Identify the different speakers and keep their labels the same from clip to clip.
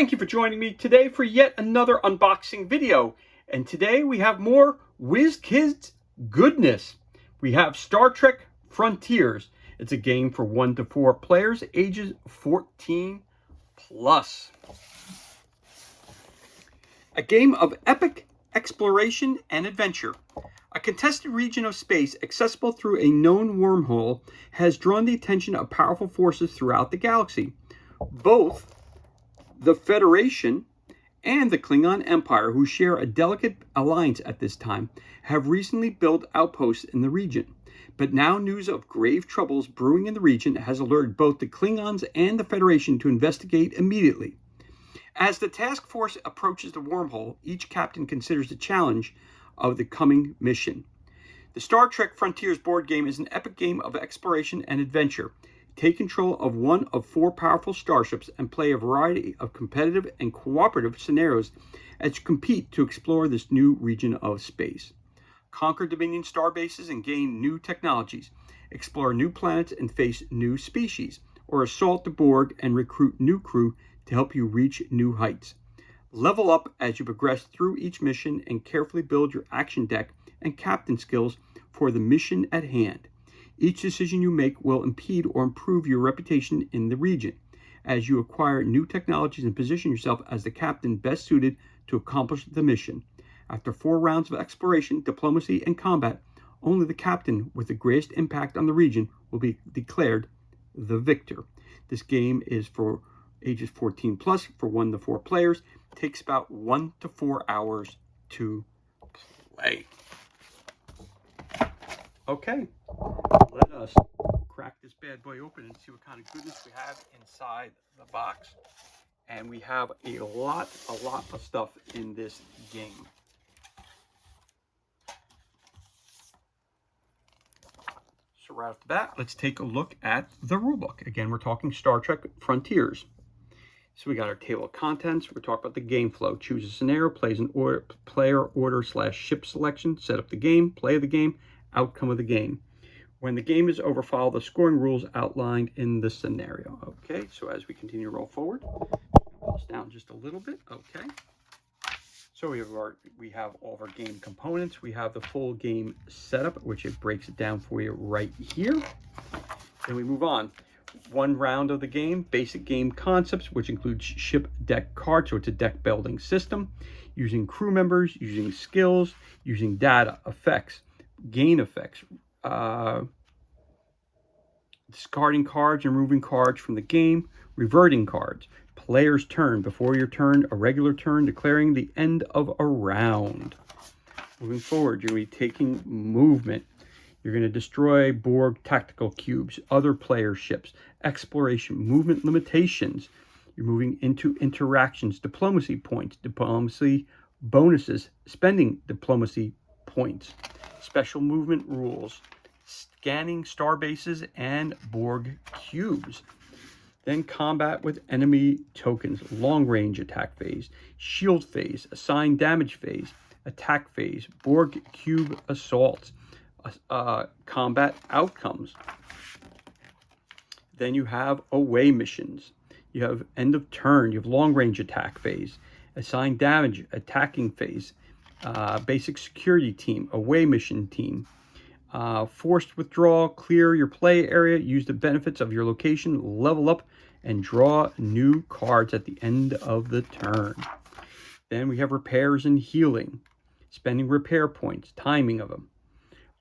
Speaker 1: Thank you for joining me today for yet another unboxing video. And today we have more WizKids goodness. We have Star Trek Frontiers. It's a game for 1 to 4 players, ages 14 plus. A game of epic exploration and adventure. A contested region of space accessible through a known wormhole has drawn the attention of powerful forces throughout the galaxy. Both the Federation and the Klingon Empire, who share a delicate alliance at this time, have recently built outposts in the region. But now news of grave troubles brewing in the region has alerted both the Klingons and the Federation to investigate immediately. As the task force approaches the wormhole, each captain considers the challenge of the coming mission. The Star Trek Frontiers board game is an epic game of exploration and adventure. Take control of one of 4 powerful starships and play a variety of competitive and cooperative scenarios as you compete to explore this new region of space. Conquer Dominion star bases and gain new technologies. Explore new planets and face new species, or assault the Borg and recruit new crew to help you reach new heights. Level up as you progress through each mission and carefully build your action deck and captain skills for the mission at hand. Each decision you make will impede or improve your reputation in the region as you acquire new technologies and position yourself as the captain best suited to accomplish the mission. After 4 rounds of exploration, diplomacy, and combat, only the captain with the greatest impact on the region will be declared the victor. This game is for ages 14 plus for 1 to 4 players. It takes about 1 to 4 hours to play. Okay, let us crack this bad boy open and see what kind of goodness we have inside the box. And we have a lot of stuff in this game. So right off the bat, let's take a look at the rulebook. Again, we're talking Star Trek Frontiers. So we got our table of contents. We're talking about the game flow. Choose a scenario, plays an order, player order / ship selection, set up the game, play the game, outcome of the game. When the game is over, follow the scoring rules outlined in the scenario. Okay, so as we continue to roll forward, roll this down just a little bit. Okay, so we have all of our game components. We have the full game setup, which it breaks it down for you right here. Then we move on. 1 round of the game, basic game concepts, which includes ship deck cards, so it's a deck building system, using crew members, using skills, using data, effects, gain effects, discarding cards and removing cards from the game, reverting cards, player's turn, before your turn, a regular turn, declaring the end of a round. Moving forward, you're going to be taking movement. You're going to destroy Borg tactical cubes, other player ships, exploration, movement limitations. You're moving into interactions, diplomacy points, diplomacy bonuses, spending diplomacy points, special movement rules, scanning star bases and Borg cubes. Then combat with enemy tokens, long range attack phase, shield phase, assigned damage phase, attack phase, Borg cube assaults, combat outcomes. Then you have away missions. You have end of turn. You have long range attack phase, assigned damage attacking phase, basic security team, away mission team, forced withdrawal, clear your play area, use the benefits of your location, level up, and draw new cards at the end of the turn. Then we have repairs and healing, spending repair points, timing of them.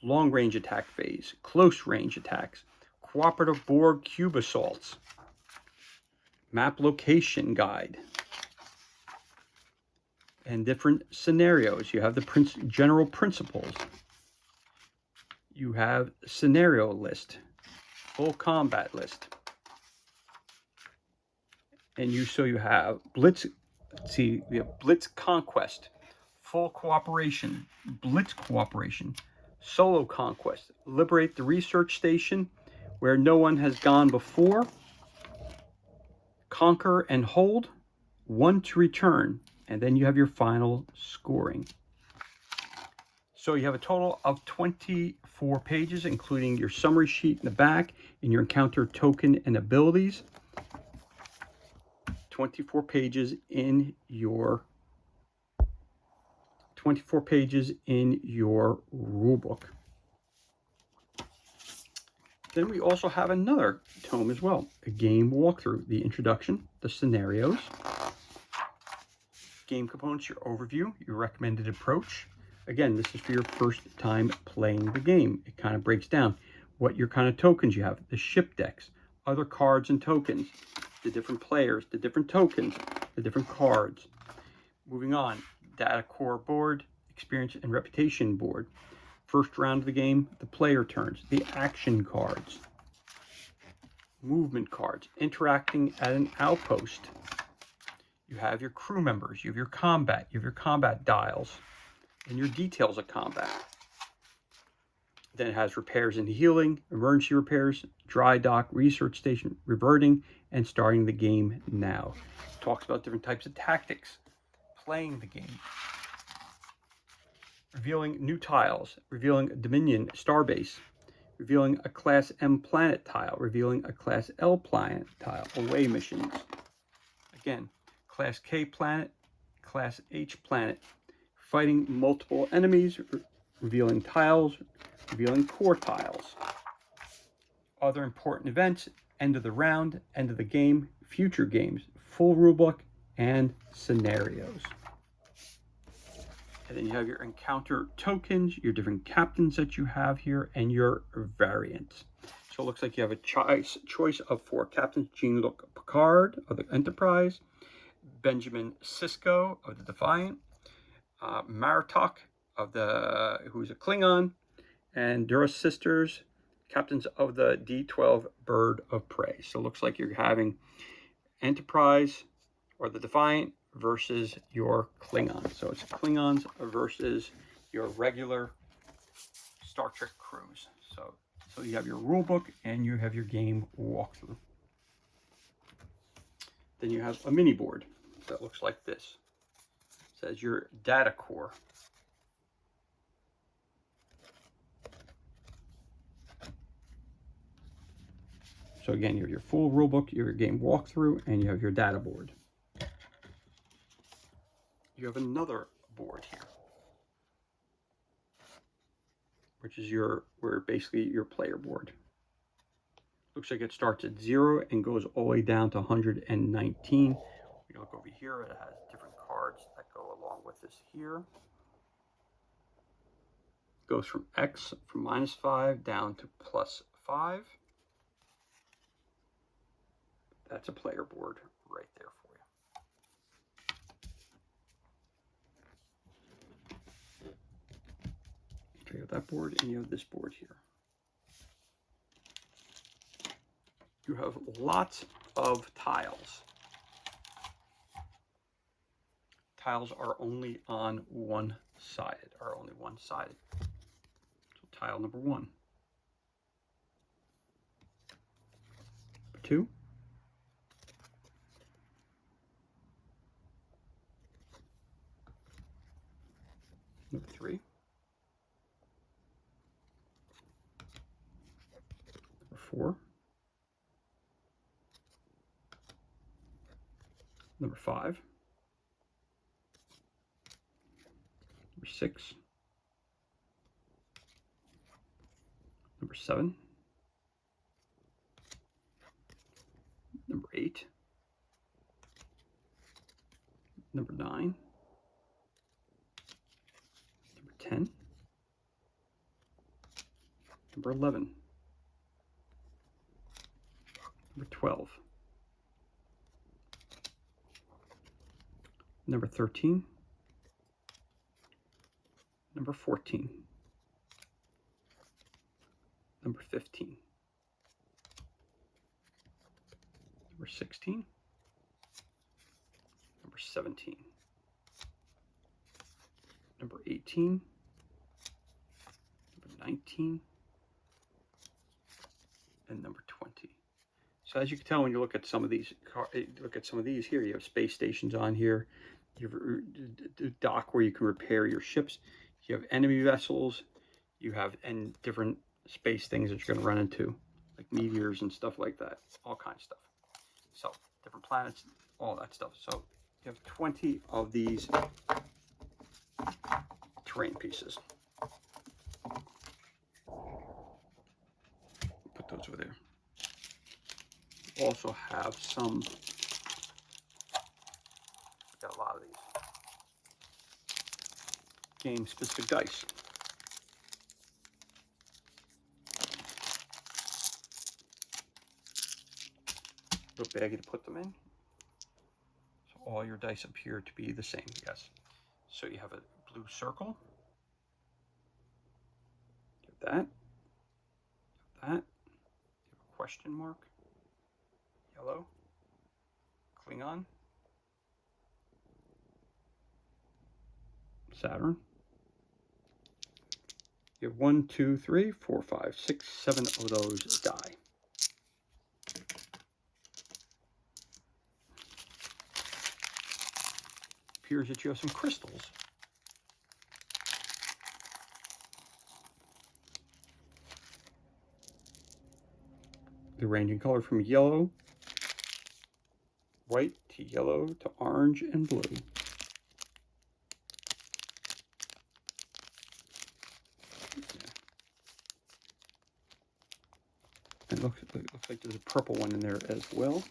Speaker 1: Long range attack phase, close range attacks, cooperative Borg cube assaults, map location guide, and different scenarios. You have the general principles. You have scenario list, full combat list. And you have Blitz, we have Blitz Conquest, full cooperation, Blitz cooperation, solo conquest, liberate the research station where no one has gone before, conquer and hold, 1 to return, and then you have your final scoring. So you have a total of 24 pages, including your summary sheet in the back and your encounter token and abilities. 24 pages in your 24 pages in your rule book. Then we also have another tome as well, a game walkthrough, the introduction, the scenarios, game components, your overview, your recommended approach. Again, this is for your first time playing the game. It kind of breaks down what your kind of tokens you have, the ship decks, other cards and tokens, the different players, the different tokens, the different cards. Moving on, data core board, experience and reputation board. First round of the game, the player turns, the action cards, movement cards, interacting at an outpost. You have your crew members, you have your combat dials, and your details of combat. Then it has repairs and healing, emergency repairs, dry dock, research station, reverting, and starting the game now. It talks about different types of tactics, playing the game, revealing new tiles, revealing Dominion Starbase, revealing a Class M planet tile, revealing a Class L planet tile, away missions. Again, Class K planet, Class H planet, fighting multiple enemies, revealing tiles, revealing core tiles. Other important events, end of the round, end of the game, future games, full rulebook, and scenarios. And then you have your encounter tokens, your different captains that you have here, and your variants. So it looks like you have a choice of 4 captains: Jean-Luc Picard of the Enterprise, Benjamin Sisko of the Defiant, Maritok of who's a Klingon, and Duras Sisters, captains of the D-12 Bird of Prey. So it looks like you're having Enterprise or the Defiant versus your Klingons. So it's Klingons versus your regular Star Trek crews. So you have your rule book and you have your game walkthrough. Then you have a mini board that looks like this. It says your data core. So again, you have your full rulebook, you have your game walkthrough, and you have your data board. You have another board here, which is basically your player board. Looks like it starts at 0 and goes all the way down to 119. You look over here, it has different cards that go along with this here. It goes from X, from -5 down to +5. That's a player board right there for you. So you have that board and you have this board here. You have lots of tiles. Tiles are only on one-sided, So tile number 1. Number 2. Number 3. Number 4. Number 5. Number 6. Number 7. Number 8. Number 9. Number 10. Number 11. Number 12. Number 13. Number 14. Number 15. Number 16. Number 17. Number 18. Number 19. And number 20. So as you can tell when you look at some of these, here, you have space stations on here. You have a dock where you can repair your ships. You have enemy vessels. You have different space things that you're going to run into, like meteors and stuff like that. All kinds of stuff. So different planets, all that stuff. So you have 20 of these terrain pieces. Put those over there. Also have some, got a lot of these game specific dice. Little baggie to put them in. So all your dice appear to be the same, yes. So you have a blue circle. You have that. You have that. You have a question mark. Yellow. Klingon. Saturn. You have 1, 2, 3, 4, 5, 6, 7 of those die. Appears that you have some crystals. They range in color from yellow, white to yellow to orange and blue. It looks like there's a purple one in there as well.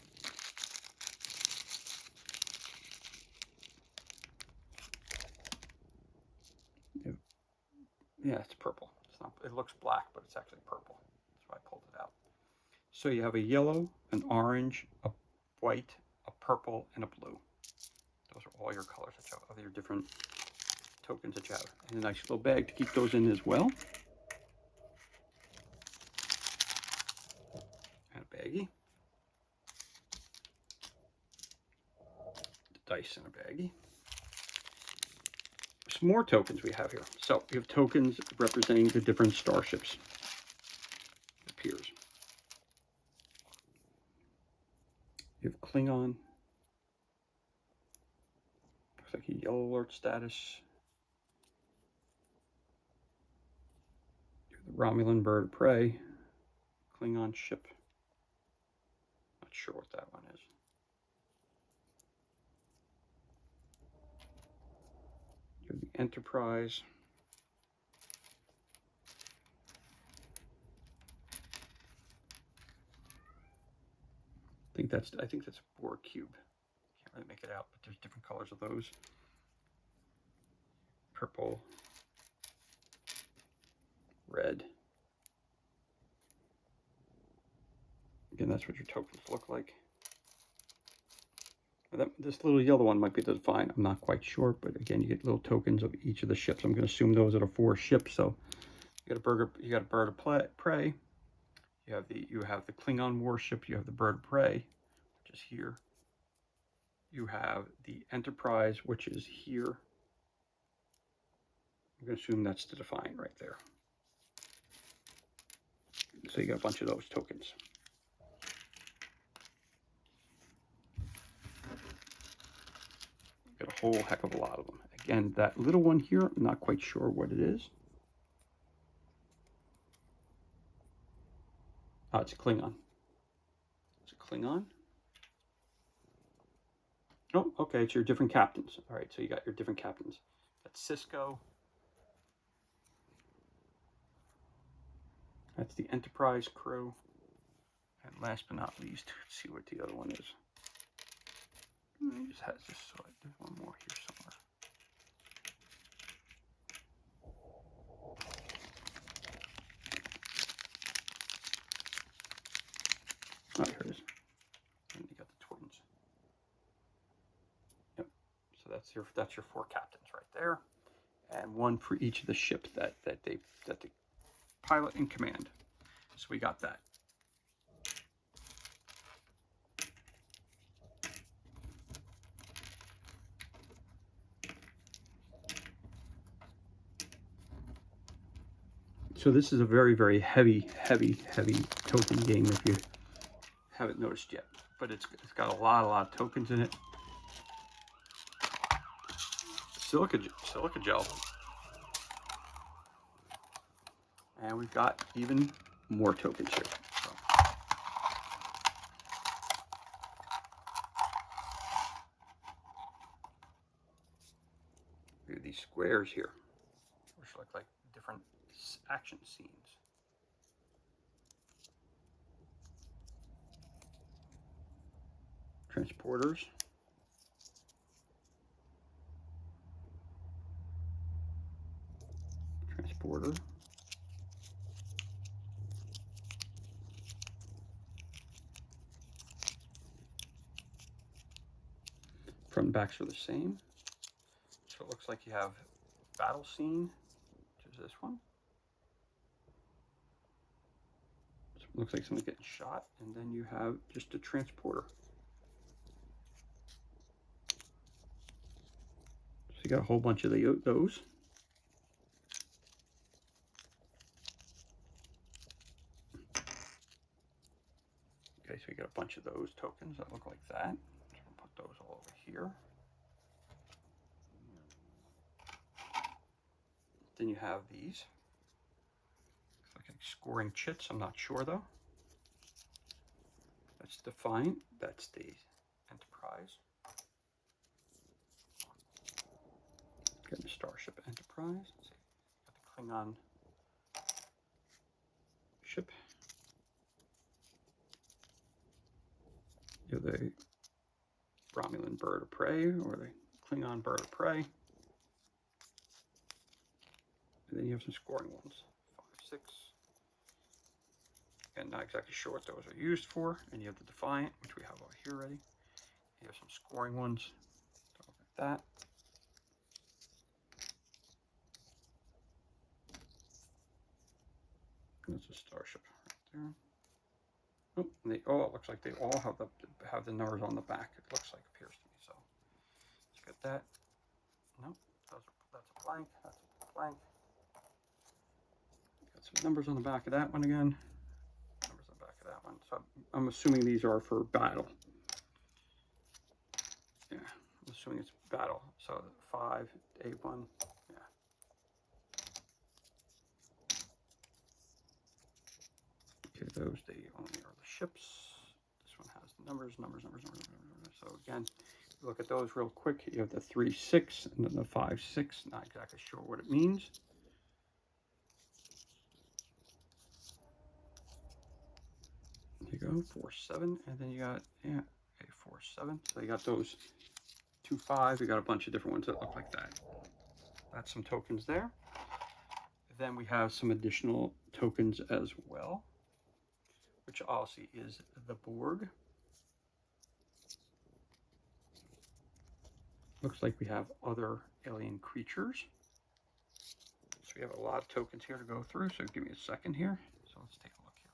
Speaker 1: Yeah, it's purple. It's not. It looks black, but it's actually purple. That's why I pulled it out. So you have a yellow, an orange, a white, a purple, and a blue. Those are all your colors that you have, of your different tokens that you have. And a nice little bag to keep those in as well. And a baggie. The dice in a baggie. Some more tokens we have here. So we have tokens representing the different starships. It appears. You have Klingon. Looks like a yellow alert status. You have the Romulan bird of prey. Klingon ship. Not sure what that one is. You have the Enterprise. I think that's a Borg cube. Can't really make it out, but there's different colors of those. Purple, red. Again, that's what your tokens look like. This little yellow one might be defined. I'm not quite sure, but again, you get little tokens of each of the ships. I'm going to assume those are the 4 ships. So you got a bird of prey. You have the Klingon warship. You have the bird of prey, which is here. You have the Enterprise, which is here. I'm going to assume that's the define right there. So you got a bunch of those tokens. Got a whole heck of a lot of them. Again, that little one here, I'm not quite sure what it is. Oh, it's a Klingon. It's a Klingon. Oh, okay, it's your different captains. All right, so you got your different captains. That's Sisko. That's the Enterprise crew. And last but not least, let's see what the other one is. It just has this, so there's one more here somewhere. Oh, here it is. And you got the twins. Yep. So that's your 4 captains right there, and one for each of the ships that they pilot and command. So we got that. So this is a very, very heavy token game if you haven't noticed yet. But it's got a lot of tokens in it. Silica gel. And we've got even more tokens here. So. We have these squares here, which look like different action scenes. Transporters. Transporter. Front and backs are the same. So it looks like you have battle scene, which is this one. So it looks like someone's getting shot, and then you have just a transporter. So you got a whole bunch of those. Okay, so you got a bunch of those tokens that look like that. So I'll put those all over here. Then you have these. Looks like scoring chits, I'm not sure though. That's Defiant, that's the Enterprise. Getting the Starship Enterprise. Let's see. Got the Klingon ship. You have the Romulan bird of prey, or the Klingon bird of prey. And then you have some scoring ones. 5, 6. And not exactly sure what those are used for. And you have the Defiant, which we have over here already. You have some scoring ones. Look at that. That's a Starship right there. Oh, and they all, it looks like they all have the numbers on the back. It looks like, appears to me. So let's get that. Nope, that's a blank. That's a blank. Got some numbers on the back of that one again. Numbers on the back of that one. So I'm assuming these are for battle. Yeah, I'm assuming it's battle. So 5, A1. Yeah. Okay, those they only are the ships. This one has the numbers. So again, look at those real quick. You have the 3, 6, and then the 5, 6. Not exactly sure what it means. There you go, 4, 7, and then you got, yeah, okay, 4, 7. So you got those 2, 5. You got a bunch of different ones that look like that. That's some tokens there. Then we have some additional tokens as well, which obviously is the Borg. Looks like we have other alien creatures. So we have a lot of tokens here to go through, so give me a second here. So let's take a look here.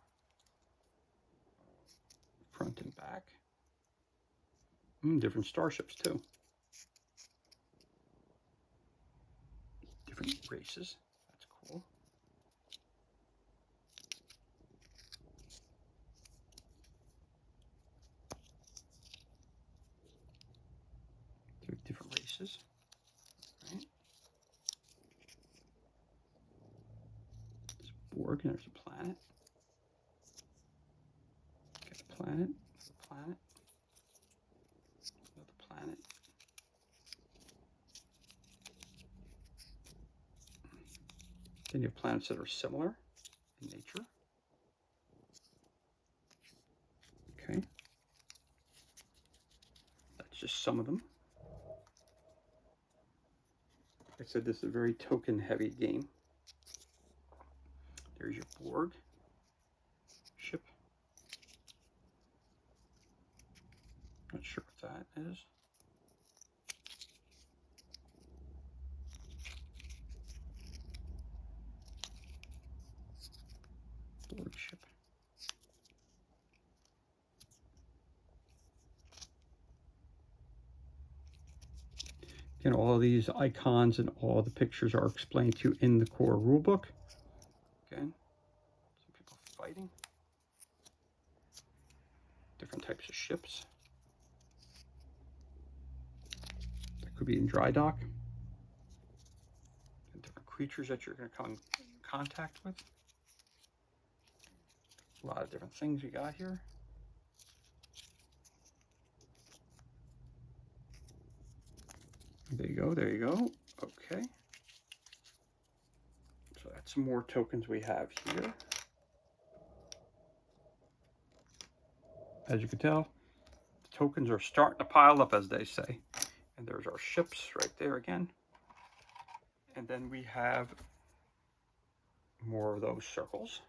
Speaker 1: Front and back. Different starships too. Different races. That's cool. Different races. Right. There's Borg, and there's a planet. Get a planet, another planet, another planet. Then you have planets that are similar in nature. Okay. That's just some of them. Like I said, this is a very token-heavy game. There's your Borg ship. Not sure what that is. Borg ship. Again, all of these icons and all the pictures are explained to you in the core rulebook. Again, some people fighting. Different types of ships. That could be in dry dock. And different creatures that you're going to come in contact with. A lot of different things we got here. There you go, there you go. Okay. So that's some more tokens we have here. As you can tell, the tokens are starting to pile up, as they say. And there's our ships right there again. And then we have more of those circles.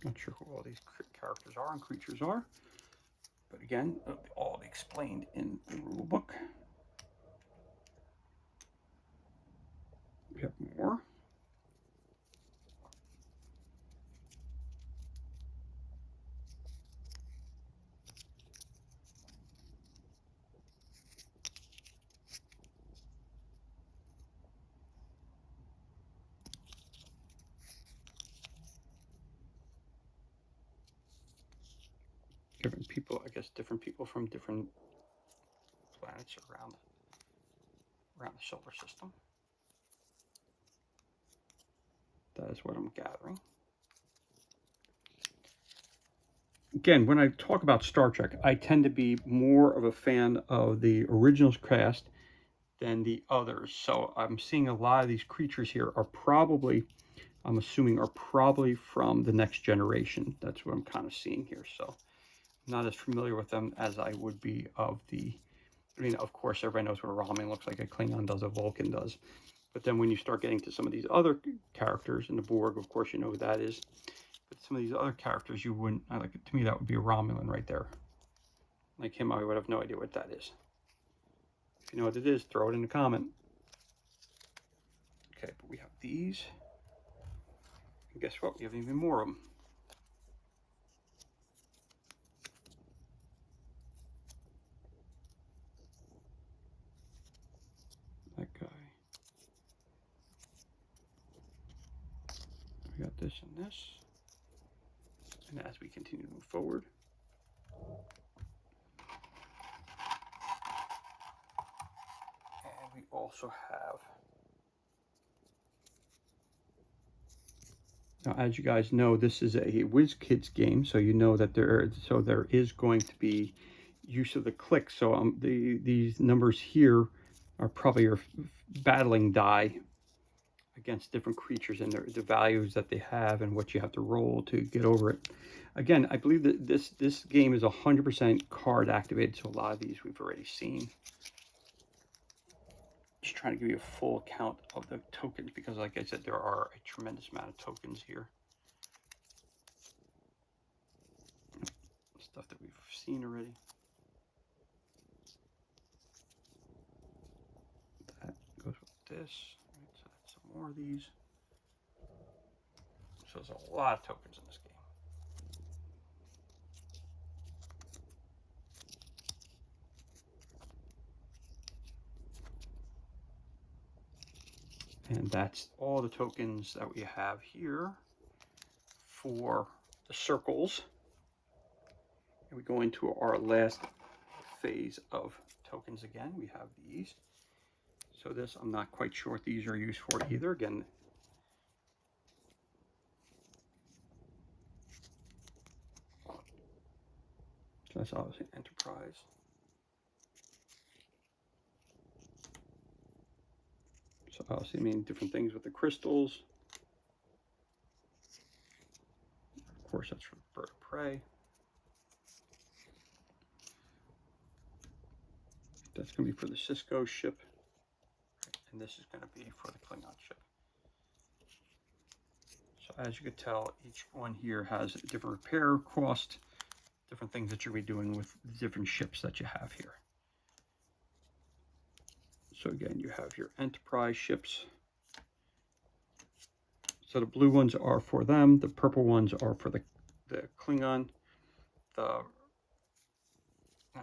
Speaker 1: Not sure who all these characters are and creatures are. But again, all explained in the rule book. We have more. Different people, I guess different people from different planets around the solar system. That is what I'm gathering. Again, when I talk about Star Trek, I tend to be more of a fan of the original cast than the others. So I'm seeing a lot of these creatures here are probably, I'm assuming, are probably from the Next Generation. That's what I'm kind of seeing here. So I'm not as familiar with them as I would be of the, I mean, of course, everybody knows what a Romulan looks like, a Klingon does, a Vulcan does. But then when you start getting to some of these other characters in the Borg, of course, you know who that is. But some of these other characters, you wouldn't, like, to me, that would be a Romulan right there. Like him, I would have no idea what that is. If you know what it is, throw it in the comment. Okay, but we have these. And guess what? We have even more of them. That guy. We got this and this. And as we continue to move forward, and we also have, now as you guys know, this is a WizKids game, so you know that there is going to be use of the click. So these numbers here are probably your battling die against different creatures and the values that they have and what you have to roll to get over it. Again, I believe that this game is 100% card activated, so a lot of these we've already seen. Just trying to give you a full account of the tokens because, like I said, there are a tremendous amount of tokens here. Stuff that we've seen already. That goes with this. Right, so that's some more of these. So there's a lot of tokens in this game. And that's all the tokens that we have here for the circles. And we go into our last phase of tokens again. We have these. So this, I'm not quite sure what these are used for either. Again, so that's obviously Enterprise. So obviously, I mean, different things with the crystals. Of course, that's for Bird of Prey. That's going to be for the Cisco ship. And this is going to be for the Klingon ship. So as you can tell, each one here has a different repair cost, different things that you'll be doing with the different ships that you have here. So again, you have your Enterprise ships. So the blue ones are for them. The purple ones are for the Klingon. Now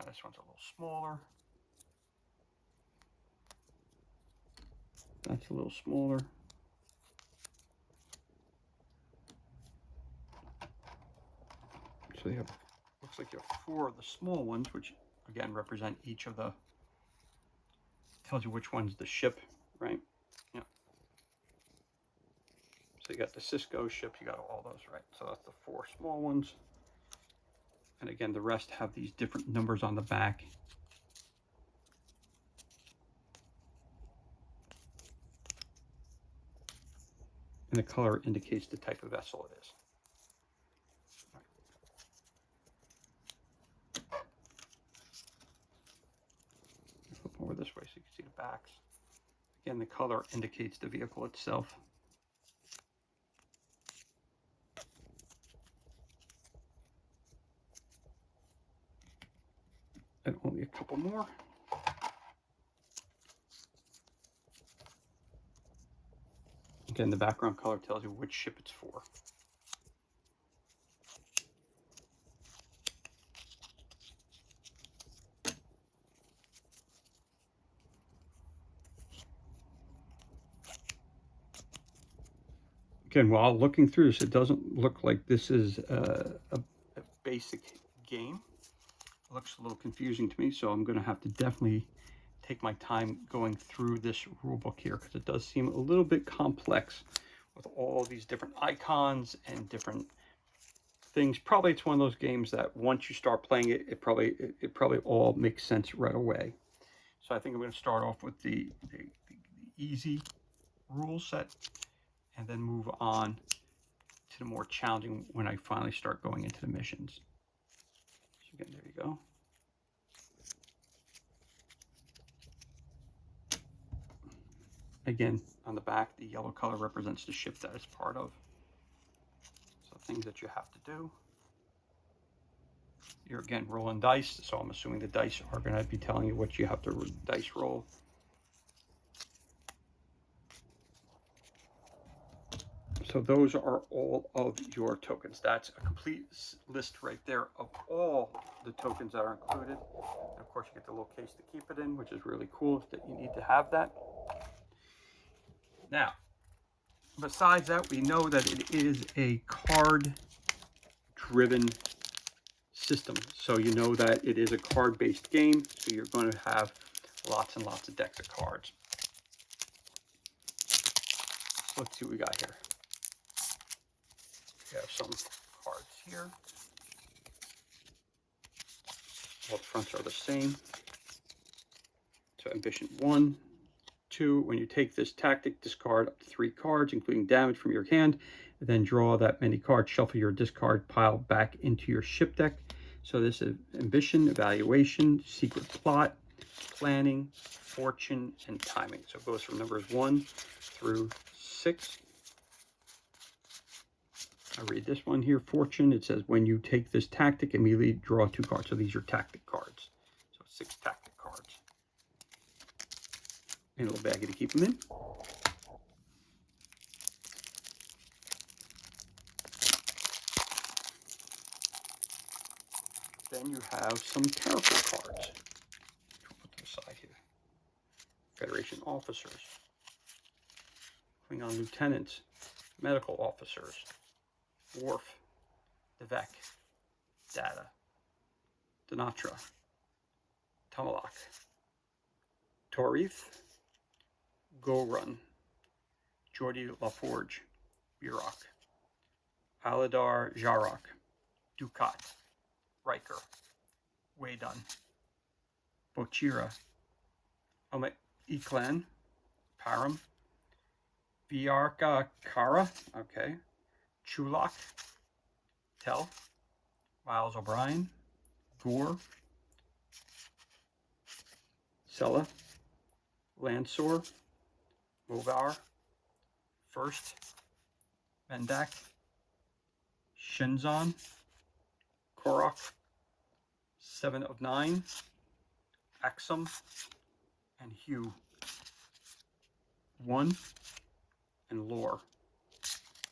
Speaker 1: this one's a little smaller. That's a little smaller. So you have, looks like you have 4 of the small ones, which again represent each of the, tells you which one's the ship, right? Yeah. So you got the Cisco ship, you got all those, right? So that's the 4 small ones. And again, the rest have these different numbers on the back. And the color indicates the type of vessel it is. Flip over this way so you can see the backs. Again, the color indicates the vehicle itself. And only a couple more. Again, the background color tells you which ship it's for. Again, while looking through this, it doesn't look like this is a basic game. It looks a little confusing to me, so I'm going to have to definitely take my time going through this rule book here, because it does seem a little bit complex with all these different icons and different things. Probably it's one of those games that once you start playing it, it probably all makes sense right away. So I think I'm going to start off with the easy rule set, and then move on to the more challenging when I finally start going into the missions. So again, there you go. Again, on the back, the yellow color represents the ship that it's part of. So things that you have to do. You're again rolling dice, so I'm assuming the dice are going to be telling you what you have to dice roll. So those are all of your tokens. That's a complete list right there of all the tokens that are included. And of course, you get the little case to keep it in, which is really cool that you need to have that. Now, besides that, we know that it is a card-driven system. So you know that it is a card-based game, so you're going to have lots and lots of decks of cards. Let's see what we got here. We have some cards here. All the fronts are the same. So ambition 1, 2, when you take this tactic, discard up to 3 cards, including damage from your hand, and then draw that many cards, shuffle your discard pile back into your ship deck. So this is ambition, evaluation, secret plot, planning, fortune, and timing. So it goes from numbers 1 through 6. I read this one here, fortune. It says when you take this tactic, immediately draw 2 cards. So these are tactic cards. So 6 tactic cards. And a little baggie to keep them in. Then you have some character cards. I'll put them aside here. Federation officers, Klingon lieutenants, medical officers, Worf, Devek, Data, Denatra, Tomalak, Torith, Gorun, Geordi LaForge, Burak, Aladar Jarok, Dukat, Riker, Waydun, Bochira, Iklan, Param, Viarka Kara, okay, Chulak, Tel, Miles O'Brien, Gore, Sella, Lansor, Movar, First, Mendak, Shenzon, Korok, 7 of 9, Axum, and Hugh. 1 and Lore.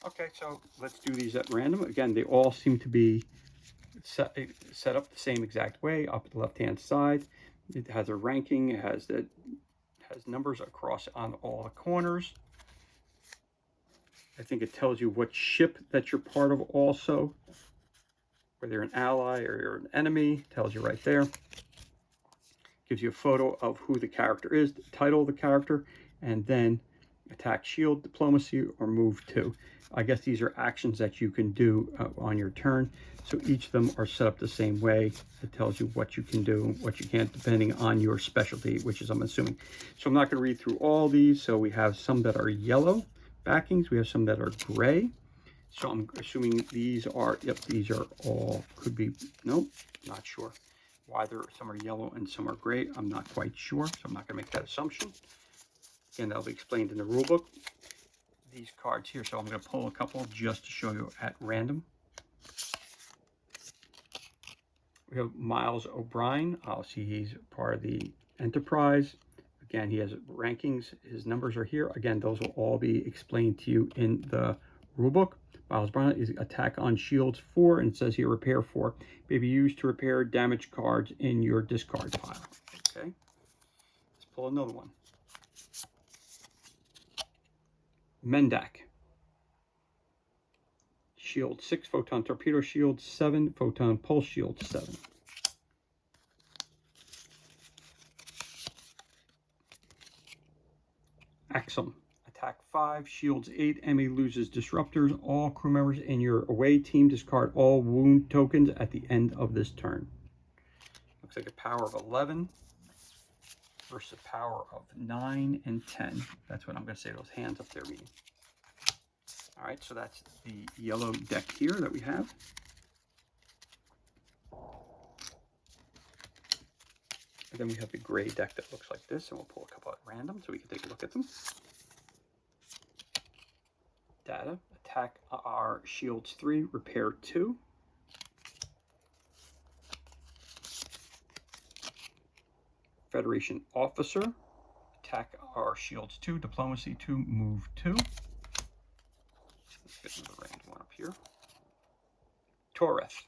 Speaker 1: Okay, so let's do these at random. Again, they all seem to be set up the same exact way, up at the left-hand side. It has a ranking, it has numbers across on all the corners. I think it tells you what ship that you're part of also. whether you're an ally or you're an enemy, tells you right there. Gives you a photo of who the character is, the title of the character, and then attack, shield, diplomacy, or move to. I guess these are actions that you can do on your turn. So each of them are set up the same way. It tells you what you can do, what you can't, depending on your specialty, which is, I'm assuming. So I'm not going to read through all these. So we have some that are yellow backings. We have some that are gray. So I'm assuming these are, yep, these are all, could be, nope, not sure. Why some are yellow and some are gray, I'm not quite sure, so I'm not going to make that assumption. Again, that'll be explained in the rule book. These cards here, so I'm going to pull a couple just to show you at random. We have Miles O'Brien. I'll see he's part of the Enterprise. Again, he has rankings. His numbers are here. Again, those will all be explained to you in the rule book. Miles O'Brien is attack on shields 4, and it says here repair 4. May be used to repair damaged cards in your discard pile. Okay, let's pull another one. Mendak. Shield 6, photon torpedo shield 7, photon pulse shield 7. Axum. Attack 5, shields 8, enemy loses disruptors. All crew members in your away team discard all wound tokens at the end of this turn. Looks like a power of 11 versus a power of 9 and 10. That's what I'm going to say, those hands up there mean. All right, so that's the yellow deck here that we have. And then we have the gray deck that looks like this, and we'll pull a couple at random so we can take a look at them. Data, attack our shields 3, repair 2. Federation officer, attack our shields 2, diplomacy 2, move 2. Let's get another random one up here. Toreth,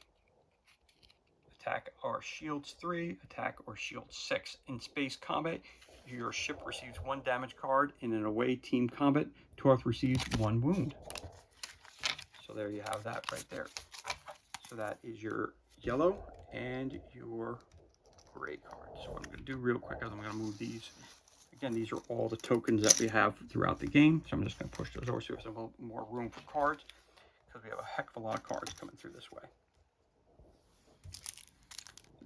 Speaker 1: attack our shields 3, attack or shield 6. In space combat, your ship receives 1 damage card. In an away team combat, Toreth receives 1 wound. So there you have that right there. So that is your yellow and your gray cards. So what I'm going to do real quick is I'm going to move these. Again, these are all the tokens that we have throughout the game. So I'm just going to push those over so we have some more room for cards, because we have a heck of a lot of cards coming through this way.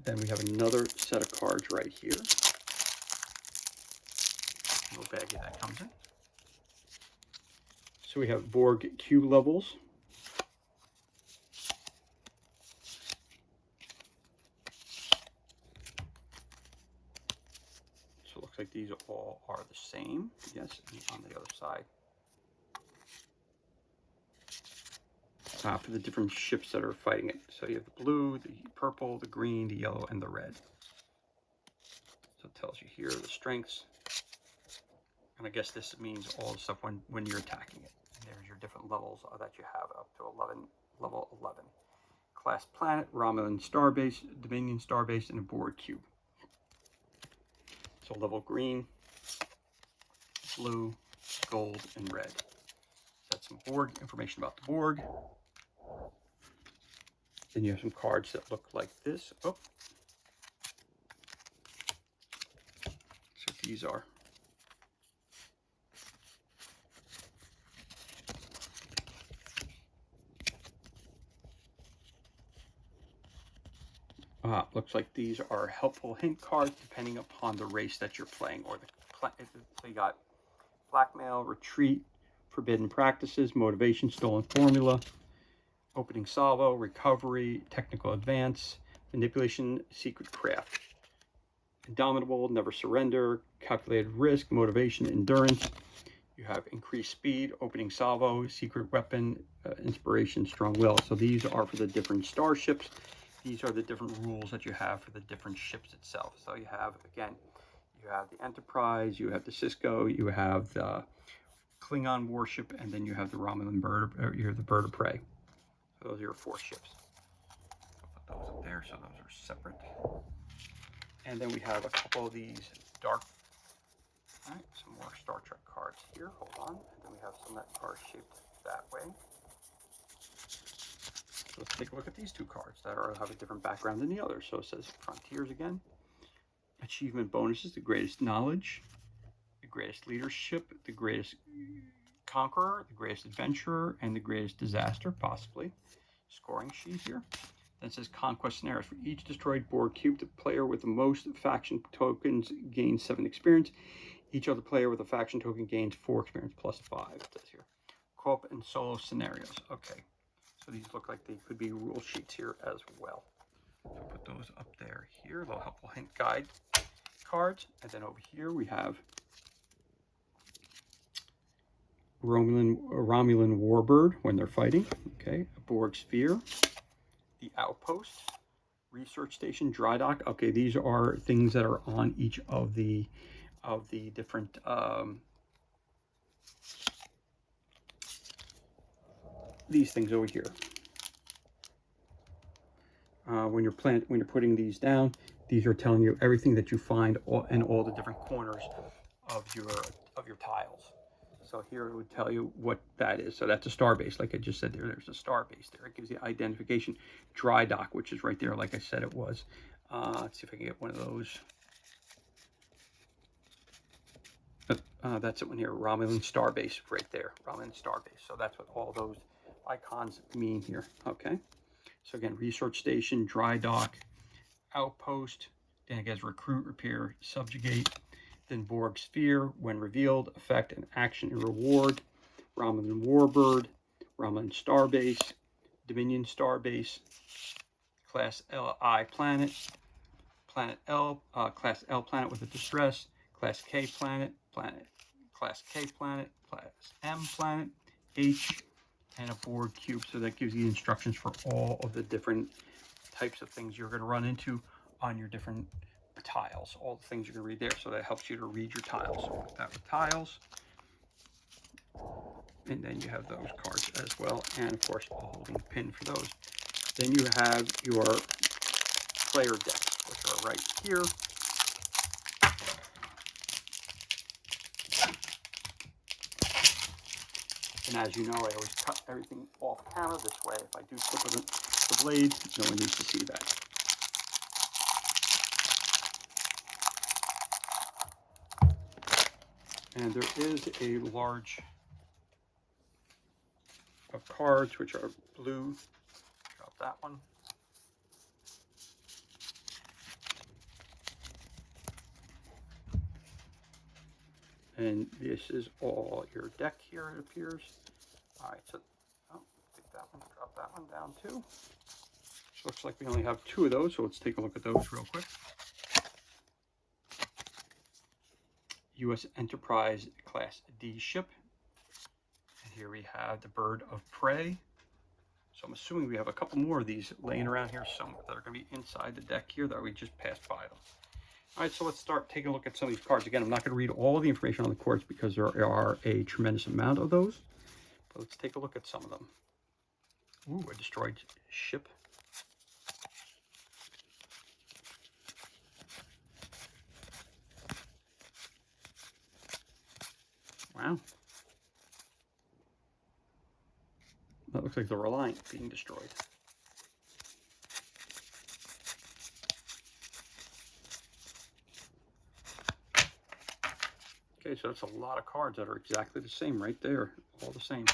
Speaker 1: Then we have another set of cards right here. A little baggie that comes in. So we have Borg Q levels. So it looks like these all are the same. Yes, and on the other side. For the different ships that are fighting it. So you have the blue, the purple, the green, the yellow, and the red. So it tells you here the strengths. And I guess this means all the stuff when you're attacking it. And there's your different levels that you have up to level 11. Class planet, Romulan starbase, Dominion starbase, and a Borg cube. So level green, blue, gold, and red. That's some Borg information about the Borg. Then you have some cards that look like this. Oh. So these are. Looks like these are helpful hint cards depending upon the race that you're playing, or so you got blackmail, retreat, forbidden practices, motivation, stolen formula, opening salvo, recovery, technical advance, manipulation, secret craft, indomitable, never surrender, calculated risk, motivation, endurance. You have increased speed, opening salvo, secret weapon, inspiration, strong will. So these are for the different starships. These are the different rules that you have for the different ships itself. So you have, again, you have the Enterprise, you have the Cisco, you have the Klingon warship, and then you have the Romulan you're the bird of prey. So those are your 4 ships. I'll put those up there so those are separate. And then we have a couple of these dark, all right, some more Star Trek cards here. Hold on. And then we have some that are shaped that way. So let's take a look at these two cards that have a different background than the others. So it says Frontiers again. Achievement bonuses, the greatest knowledge, the greatest leadership, the greatest conqueror, the greatest adventurer, and the greatest disaster, possibly. Scoring sheet here. Then it says Conquest Scenarios. For each destroyed board cube, the player with the most faction tokens gains 7 experience. Each other player with a faction token gains 4 experience plus 5, it says here. Co-op and solo scenarios. Okay. So these look like they could be rule sheets here as well. So put those up there here, little helpful hint guide cards. And then over here we have Romulan Warbird when they're fighting. Okay, a Borg Sphere, the Outpost, Research Station, Dry Dock. Okay, these are things that are on each of the different these things over here. When you're putting these down, these are telling you everything that you find in all the different corners of your tiles. So here it would tell you what that is. So that's a star base, like I just said there. There's a star base there. It gives you identification. Dry Dock, which is right there, like I said it was. Let's see if I can get one of those. That's it one here. Romulan Star Base right there. Romulan Star Base. So that's what all those icons mean here. Okay. So again, Research Station, Dry Dock, Outpost, then it gets Recruit, Repair, Subjugate, then Borg Sphere, when revealed, effect and action and reward, Romulan Warbird, Romulan Starbase, Dominion Starbase, Class LI Planet, Planet L, Class L Planet with a Distress, Class K Planet, Class K Planet, Class M Planet, H, and a Borg Cube. So that gives you instructions for all of the different types of things you're going to run into on your different tiles, all the things you can read there. So that helps you to read your tiles. So with that with tiles, and then you have those cards as well, and of course a holding pin for those. Then you have your player decks, which are right here. And as you know, I always cut everything off camera this way. If I do flip the blade, no one needs to see that. And there is a large of cards, which are blue. Drop that one. And this is all your deck here, it appears. All right, so take that one, drop that one down too. So looks like we only have 2 of those, so let's take a look at those real quick. U.S. Enterprise Class D ship. And here we have the Bird of Prey. So I'm assuming we have a couple more of these laying around here somewhere that are going to be inside the deck here that we just passed by them. All right, so let's start taking a look at some of these cards. Again, I'm not going to read all the information on the cards because there are a tremendous amount of those. But let's take a look at some of them. Ooh, a destroyed ship. Wow. That looks like the Reliant being destroyed. Okay, so that's a lot of cards that are exactly the same right there, all the same.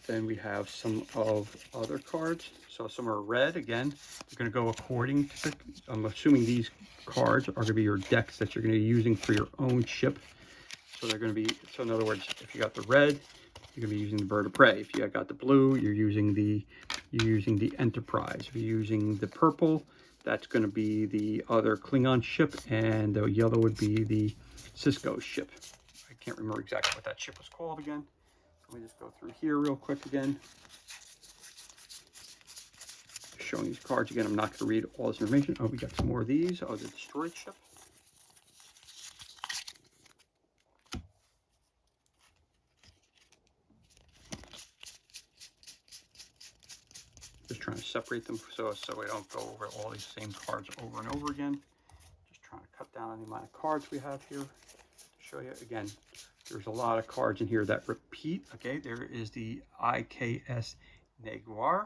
Speaker 1: Then we have some of other cards. So some are red. Again, they're going to go according to the, I'm assuming these cards are going to be your decks that you're going to be using for your own ship. So they're going to be, so in other words, if you got the red, you're going to be using the Bird of Prey. If you got the blue, you're using the Enterprise. If you're using the purple, that's going to be the other Klingon ship, and the yellow would be the Cisco ship. I can't remember exactly what that ship was called again. Let me just go through here real quick again. Showing these cards again. I'm not going to read all this information. Oh, we got some more of these. Oh, the destroyed ship. Just trying to separate them so we don't go over all these same cards over and over again. Just trying to cut down on the amount of cards we have here to show you. Again, there's a lot of cards in here that repeat heat. Okay, there is the IKS Naguar.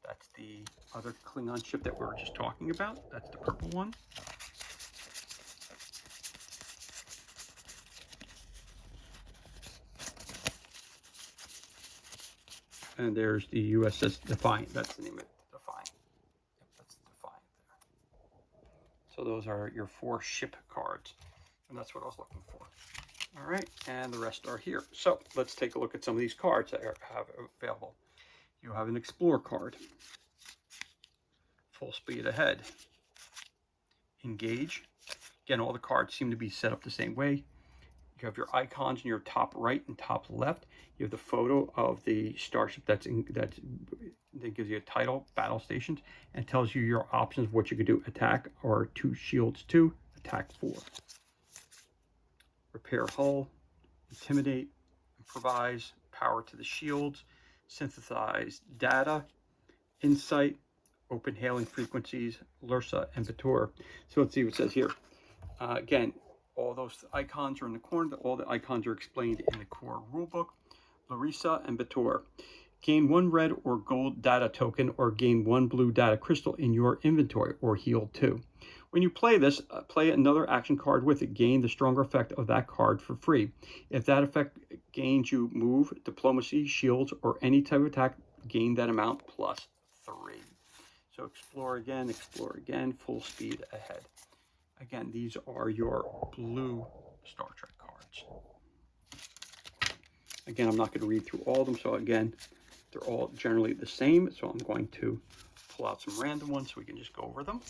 Speaker 1: That's the other Klingon ship that we were just talking about. That's the purple one. And there's the USS Defiant. That's the name of it, Defiant. Yep, that's Defiant there. So those are your 4 ship cards. And that's what I was looking for. All right, and the rest are here. So let's take a look at some of these cards that have available. You have an Explorer card. Full speed ahead. Engage. Again, all the cards seem to be set up the same way. You have your icons in your top right and top left. You have the photo of the starship that gives you a title, battle stations, and tells you your options of what you could do: attack or 2 shields 2, attack 4. Repair hull, intimidate, improvise, power to the shields, synthesize data, insight, open hailing frequencies, Lursa, and Bator. So let's see what it says here. Again, all those icons are in the corner. All the icons are explained in the core rulebook. Larissa and Bator. Gain 1 red or gold data token or gain 1 blue data crystal in your inventory or heal 2. When you play this, play another action card with it. Gain the stronger effect of that card for free. If that effect gains you move, diplomacy, shields, or any type of attack, gain that amount plus 3. So explore again, full speed ahead. Again, these are your blue Star Trek cards. Again, I'm not going to read through all of them, so again, they're all generally the same, so I'm going to pull out some random ones so we can just go over them.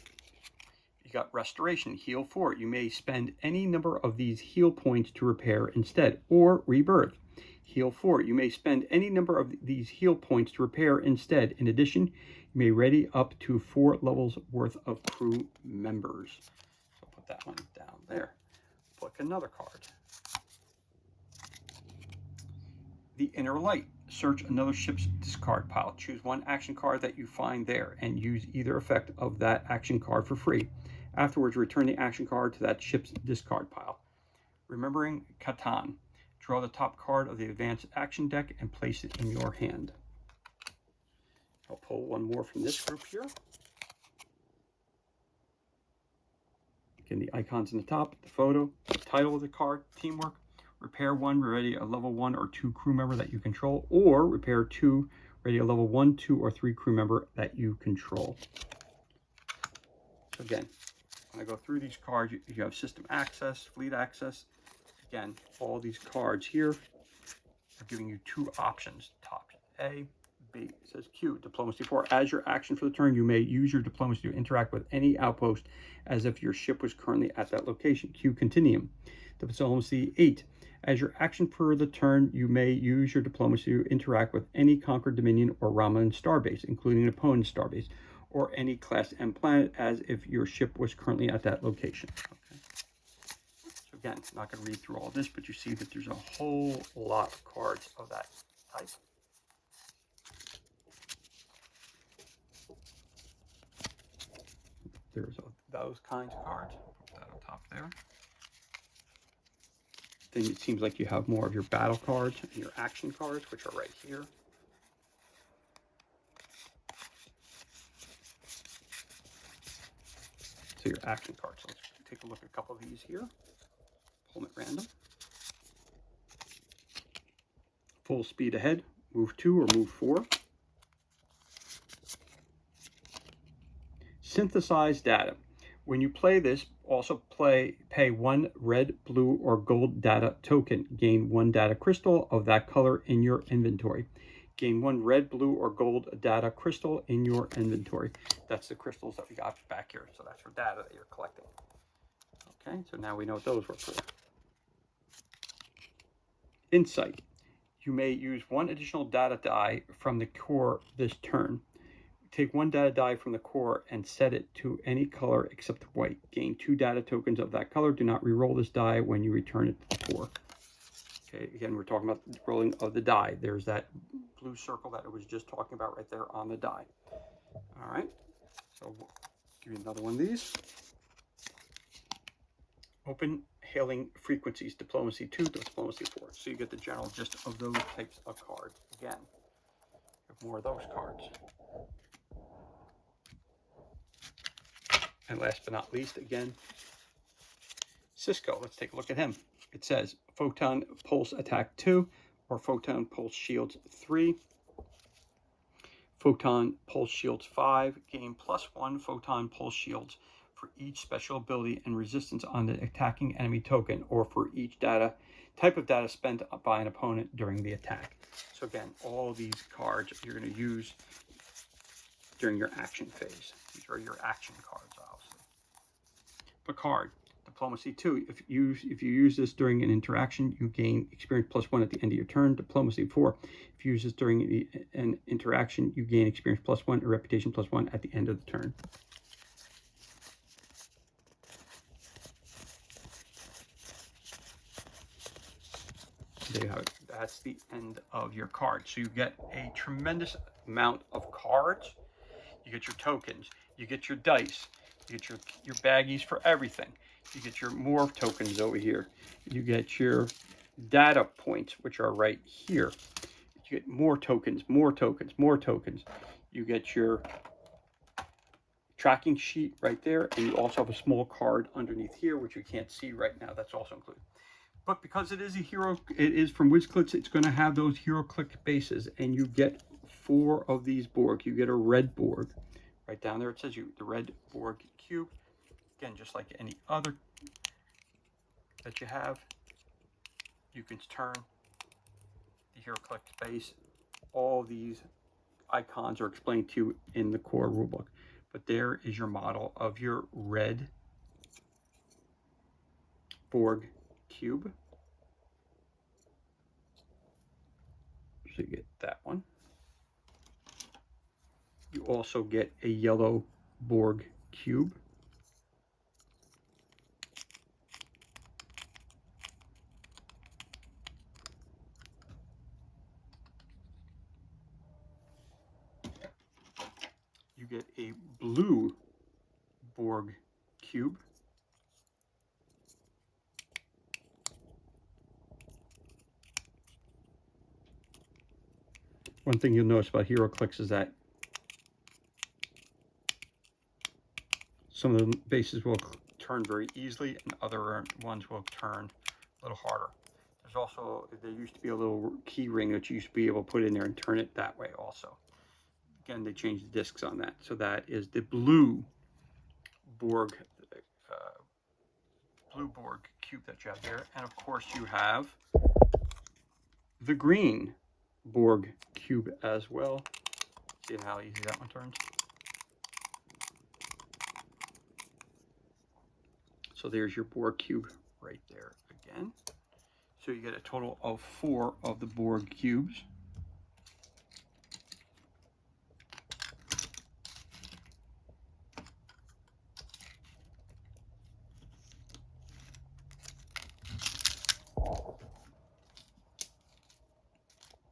Speaker 1: You got Restoration, heal 4. You may spend any number of these heal points to repair instead, or Rebirth. Heal 4. You may spend any number of these heal points to repair instead. In addition, you may ready up to 4 levels worth of crew members. So put that one down there. Click another card. The Inner Light. Search another ship's discard pile. Choose 1 action card that you find there and use either effect of that action card for free. Afterwards, return the action card to that ship's discard pile. Remembering Catan. Draw the top card of the advanced action deck and place it in your hand. I'll pull one more from this group here. Again, the icons in the top, the photo, the title of the card, teamwork. Repair 1, ready a level 1 or 2 crew member that you control, or repair 2, ready a level 1, 2, or 3 crew member that you control. So again, when I go through these cards, you have system access, fleet access. Again, all these cards here are giving you 2 options. Top A, B. It says Q, Diplomacy 4. As your action for the turn, you may use your diplomacy to interact with any outpost as if your ship was currently at that location. Q, Continuum. Diplomacy 8. As your action for the turn, you may use your diplomacy to interact with any conquered Dominion or Romulan starbase, including an opponent's starbase, or any Class M planet as if your ship was currently at that location. Okay. So again, I'm not going to read through all this, but you see that there's a whole lot of cards of that type. There's those kinds of cards. Put that on top there. Then it seems like you have more of your battle cards and your action cards, which are right here. So your action cards. So let's take a look at a couple of these here. Pull them at random. Full speed ahead. Move 2 or move 4. Synthesize data. When you play this, also pay 1 red, blue, or gold data token. Gain 1 data crystal of that color in your inventory. Gain 1 red, blue, or gold data crystal in your inventory. That's the crystals that we got back here. So that's for data that you're collecting. Okay, so now we know what those were for. Insight. You may use 1 additional data die from the core this turn. Take 1 data die from the core and set it to any color except white. Gain 2 data tokens of that color. Do not re-roll this die when you return it to the core. Okay, again, we're talking about the rolling of the die. There's that blue circle that I was just talking about right there on the die. All right, so we'll give you another one of these. Open hailing frequencies, diplomacy 2, diplomacy 4. So you get the general gist of those types of cards. Again, you have more of those cards. And last but not least, again, Cisco. Let's take a look at him. It says Photon Pulse Attack 2 or Photon Pulse Shields 3. Photon Pulse Shields 5. Gain +1 Photon Pulse Shields for each special ability and resistance on the attacking enemy token, or for each type of data spent by an opponent during the attack. So again, all these cards you're going to use during your action phase. These are your action cards, obviously. Picard, Diplomacy 2. If you use this during an interaction, you gain experience +1 at the end of your turn. Diplomacy 4. If you use this during an interaction, you gain experience +1 or reputation +1 at the end of the turn. There you have it. That's the end of your card. So you get a tremendous amount of cards. You get your tokens. You get your dice. You get your baggies for everything. You get your morph tokens over here. You get your data points, which are right here. You get more tokens, more tokens, more tokens. You get your tracking sheet right there. And you also have a small card underneath here, which you can't see right now. That's also included. But because it is it is from WizKlix, it's going to have those HeroClix bases, and you get 4 of these Borg. You get a red Borg. Right down there it says the red Borg cube. Again, just like any other that you have, you can turn the HeroClix base. All these icons are explained to you in the core rulebook. But there is your model of your red Borg cube. So you get that one. You also get a yellow Borg cube. You get a blue Borg cube. One thing you'll notice about HeroClix is that some of the bases will turn very easily and other ones will turn a little harder. There's also, there used to be a little key ring that you used to be able to put in there and turn it that way also. Again, they changed the discs on that. So that is the blue Borg cube that you have there. And of course you have the green Borg cube as well. See how easy that one turns? So there's your Borg cube right there again. So you get a total of 4 of the Borg cubes.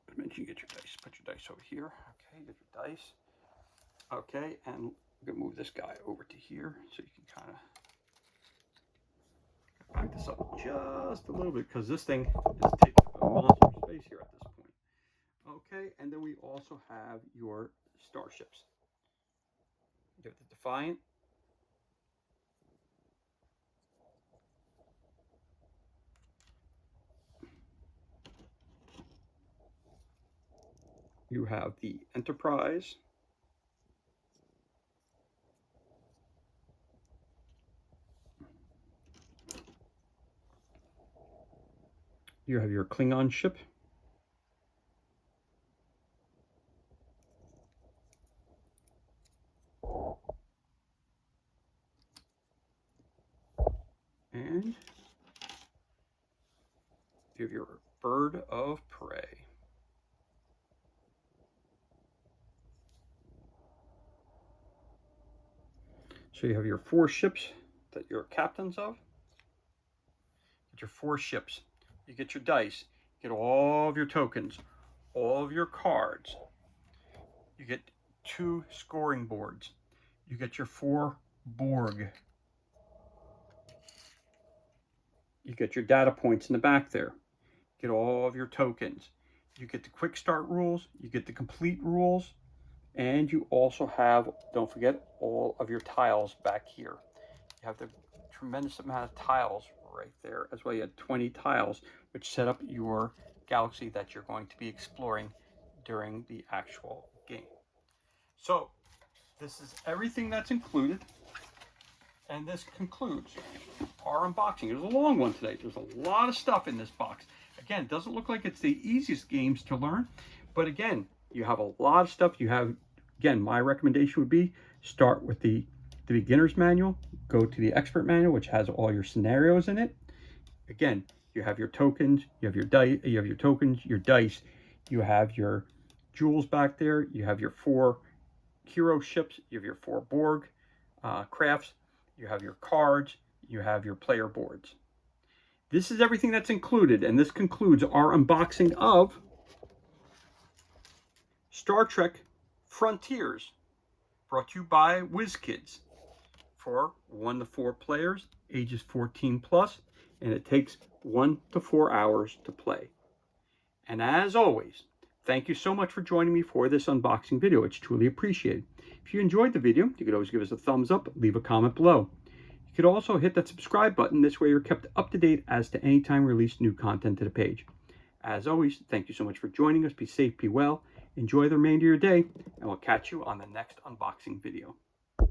Speaker 1: I mentioned you get your dice. Put your dice over here. Okay, get your dice. Okay, and we're gonna move this guy over to here so you can kind of back this up just a little bit because this thing is taking up a monster space here at this point. Okay, and then we also have your starships. You have the Defiant. You have the Enterprise. You have your Klingon ship. And you have your Bird of Prey. So you have your 4 ships that you're captains of. Get your 4 ships. You get your dice. You get all of your tokens, all of your cards. You get 2 scoring boards. You get your 4 Borg. You get your data points in the back there. Get all of your tokens. You get the quick start rules, you get the complete rules, and you also have, don't forget, all of your tiles back here. You have the tremendous amount of tiles right there as well. You had 20 tiles, which set up your galaxy that you're going to be exploring during the actual game. So this is everything that's included, and this concludes our unboxing. It was a long one today. There's a lot of stuff in this box. Again, it doesn't look like it's the easiest games to learn, but again, you have a lot of stuff. You have, again, my recommendation would be start with the beginner's manual, go to the expert manual, which has all your scenarios in it. Again, you have your tokens, you have your dice, you have your tokens, your dice, you have your jewels back there, you have your 4 hero ships, you have your 4 Borg crafts, you have your cards, you have your player boards. This is everything that's included, and this concludes our unboxing of Star Trek Frontiers, brought to you by WizKids for 1 to 4 players, ages 14 plus, and it takes 1 to 4 hours to play. And as always, thank you so much for joining me for this unboxing video. It's truly appreciated. If you enjoyed the video, you could always give us a thumbs up, leave a comment below. You could also hit that subscribe button. This way you're kept up to date as to any time we release new content to the page. As always, thank you so much for joining us. Be safe, be well, enjoy the remainder of your day, and we'll catch you on the next unboxing video.